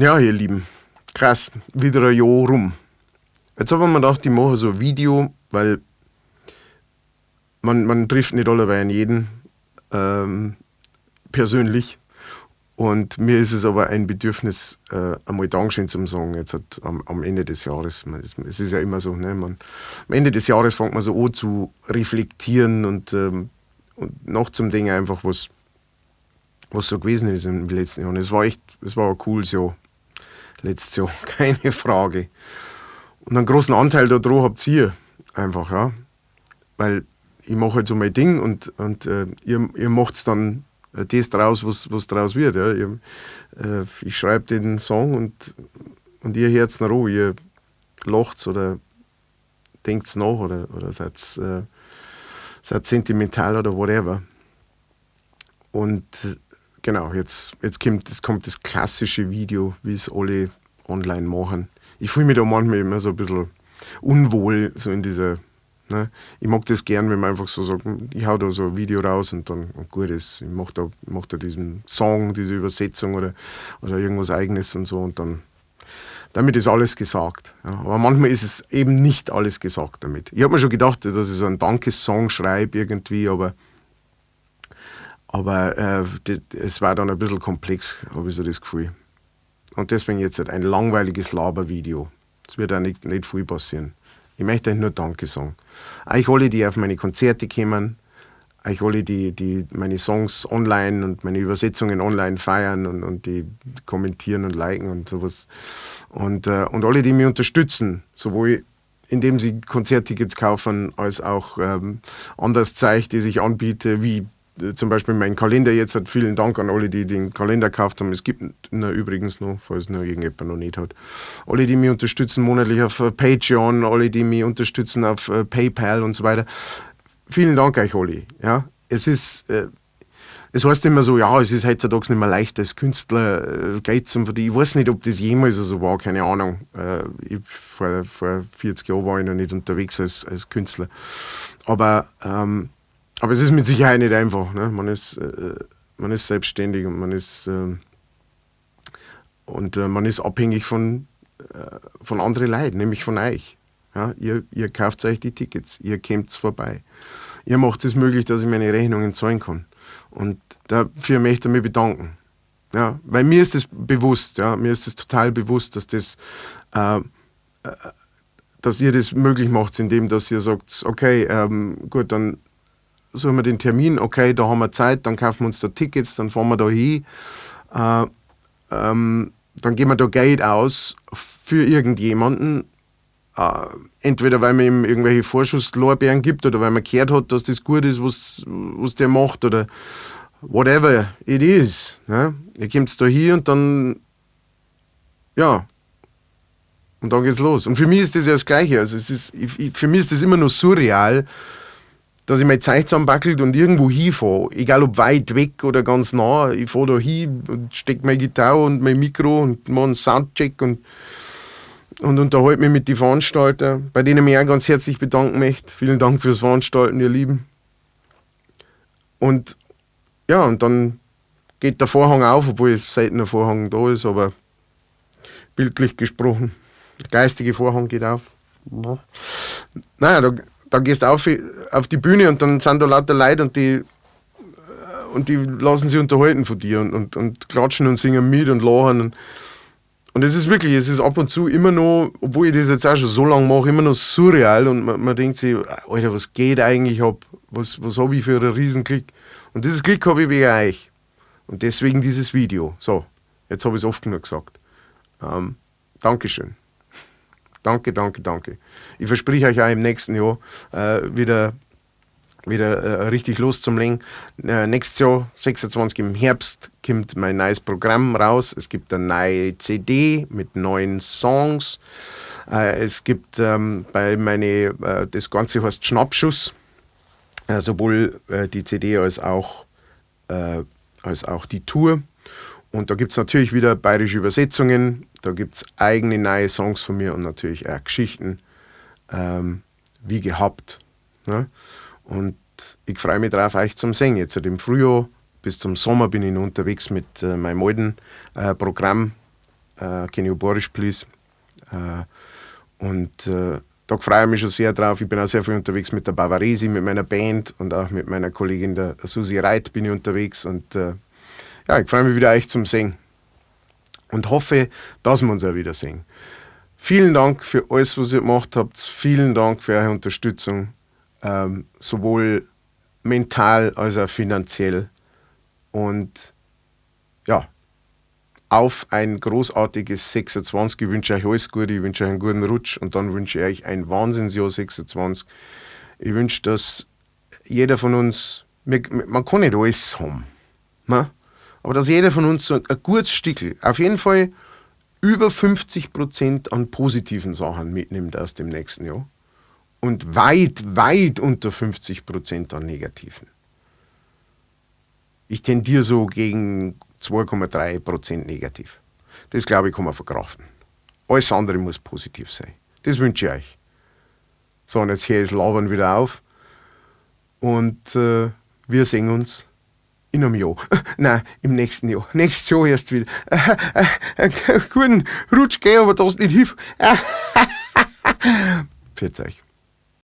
Ja, ihr Lieben, krass, wieder ein Jahr rum. Jetzt haben wir gedacht, ich mache so ein Video, weil man trifft nicht alle jeden persönlich. Und mir ist es aber ein Bedürfnis, einmal Dankeschön zu sagen, jetzt am Ende des Jahres. Es ist ja immer so, ne? Am Ende des Jahres fängt man so an zu reflektieren und noch zum Ding einfach, was so gewesen ist im letzten Jahr. Und es war ein cooles Jahr. Letztes Jahr, keine Frage. Und einen großen Anteil daran habt ihr einfach, ja. Weil ich mache halt so mein Ding und ihr macht dann das draus, was draus wird. Ja. Ich schreibe den Song und ihr hört es nach an. Ihr lacht oder denkt nach oder seid sentimental oder whatever. Und genau, jetzt kommt das klassische Video, wie es alle online machen. Ich fühle mich da manchmal immer so ein bisschen unwohl, so in dieser. Ne? Ich mag das gern, wenn man einfach so sagt, ich hau da so ein Video raus und dann gut ist. Ich mach da diesen Song, diese Übersetzung oder irgendwas Eigenes und so und dann. Damit ist alles gesagt. Ja. Aber manchmal ist es eben nicht alles gesagt damit. Ich habe mir schon gedacht, dass ich so einen Dankessong schreibe irgendwie, aber es war dann ein bisschen komplex, habe ich so das Gefühl. Und deswegen jetzt ein langweiliges Labervideo. Es wird auch nicht viel passieren. Ich möchte euch nur Danke sagen. Euch alle, die auf meine Konzerte kommen, euch alle, die meine Songs online und meine Übersetzungen online feiern und die kommentieren und liken und sowas. Und alle, die mich unterstützen, sowohl indem sie Konzerttickets kaufen, als auch anders Zeug, die sich anbiete, wie zum Beispiel mein Kalender jetzt hat. Vielen Dank an alle, die den Kalender gekauft haben. Es gibt ihn übrigens noch, falls noch irgendjemand noch nicht hat. Alle, die mich unterstützen monatlich auf Patreon, alle, die mich unterstützen auf PayPal und so weiter. Vielen Dank euch alle. Ja, es heißt immer so, ja, es ist heutzutage nicht mehr leicht als Künstler Geld zu verdienen. Ich weiß nicht, ob das jemals so war, keine Ahnung. Vor 40 Jahren war ich noch nicht unterwegs als Künstler. Aber es ist mit Sicherheit nicht einfach. Ne? Man ist selbstständig und man ist abhängig von anderen Leuten, nämlich von euch. Ja? Ihr kauft euch die Tickets, ihr kommt vorbei. Ihr macht es möglich, dass ich meine Rechnungen zahlen kann. Und dafür möchte ich mich bedanken. Ja? Weil mir ist das bewusst, ja? Mir ist das total bewusst, dass ihr das möglich macht, indem dass ihr sagt, okay, gut, dann suchen wir den Termin, okay, da haben wir Zeit, dann kaufen wir uns da Tickets, dann fahren wir da hin, dann geben wir da Geld aus für irgendjemanden, entweder weil man ihm irgendwelche Vorschusslorbeeren gibt oder weil man gehört hat, dass das gut ist, was der macht oder whatever it is. Ne? Ihr kommt da hin und dann, ja, und dann geht's los. Und für mich ist das ja das Gleiche, also für mich ist das immer noch surreal, dass ich mein Zeug zusammenbackelt und irgendwo hinfahre, egal ob weit weg oder ganz nah, ich fahre da hin und stecke meine Gitarre und mein Mikro und mache einen Soundcheck und unterhalte mich mit den Veranstaltern, bei denen ich mich auch ganz herzlich bedanken möchte. Vielen Dank fürs Veranstalten, ihr Lieben. Und ja, und dann geht der Vorhang auf, obwohl selten ein Vorhang da ist, aber bildlich gesprochen, der geistige Vorhang geht auf. Naja, da gehst du auf die Bühne und dann sind da lauter Leute und die lassen sich unterhalten von dir und klatschen und singen mit und lachen. Und es ist ab und zu immer noch, obwohl ich das jetzt auch schon so lange mache, immer noch surreal und man denkt sich, Alter, was geht eigentlich ab? Was habe ich für einen riesen Klick? Und dieses Klick habe ich wegen euch. Und deswegen dieses Video. So, jetzt habe ich es oft genug gesagt. Dankeschön. Danke. Ich verspreche euch auch im nächsten Jahr wieder richtig loszulegen. Nächstes Jahr, 26 im Herbst, kommt mein neues Programm raus. Es gibt eine neue CD mit neuen Songs. Es gibt das Ganze heißt Schnappschuss. Sowohl die CD als auch die Tour. Und da gibt es natürlich wieder bayerische Übersetzungen, da gibt es eigene neue Songs von mir und natürlich auch Geschichten, wie gehabt. Ne? Und ich freue mich drauf, euch zum Singen. Jetzt im Frühjahr bis zum Sommer bin ich noch unterwegs mit meinem alten Programm. Kenny Boris Please. Da freue ich mich schon sehr drauf. Ich bin auch sehr viel unterwegs mit der Bavaresi, mit meiner Band und auch mit meiner Kollegin der Susi Reit bin ich unterwegs. Und ich freue mich wieder, euch zum Singen. Und hoffe, dass wir uns auch wieder sehen. Vielen Dank für alles, was ihr gemacht habt. Vielen Dank für eure Unterstützung. Sowohl mental als auch finanziell. Und ja, auf ein großartiges 26. Ich wünsche euch alles Gute, ich wünsche euch einen guten Rutsch und dann wünsche ich euch ein Wahnsinnsjahr 26. Ich wünsche, dass jeder von uns, man kann nicht alles haben, ne? Aber dass jeder von uns so ein gutes Stückel, auf jeden Fall über 50% an positiven Sachen mitnimmt aus dem nächsten Jahr und weit, weit unter 50% an negativen. Ich tendiere so gegen 2,3% negativ. Das, glaube ich, kann man verkraften. Alles andere muss positiv sein. Das wünsche ich euch. So, und jetzt höre ich das Labern wieder auf und wir sehen uns in einem Jahr. Nein, im nächsten Jahr. Nächstes Jahr erst wieder. Guten Rutsch, geh, aber das nicht hilft. Pfiat euch.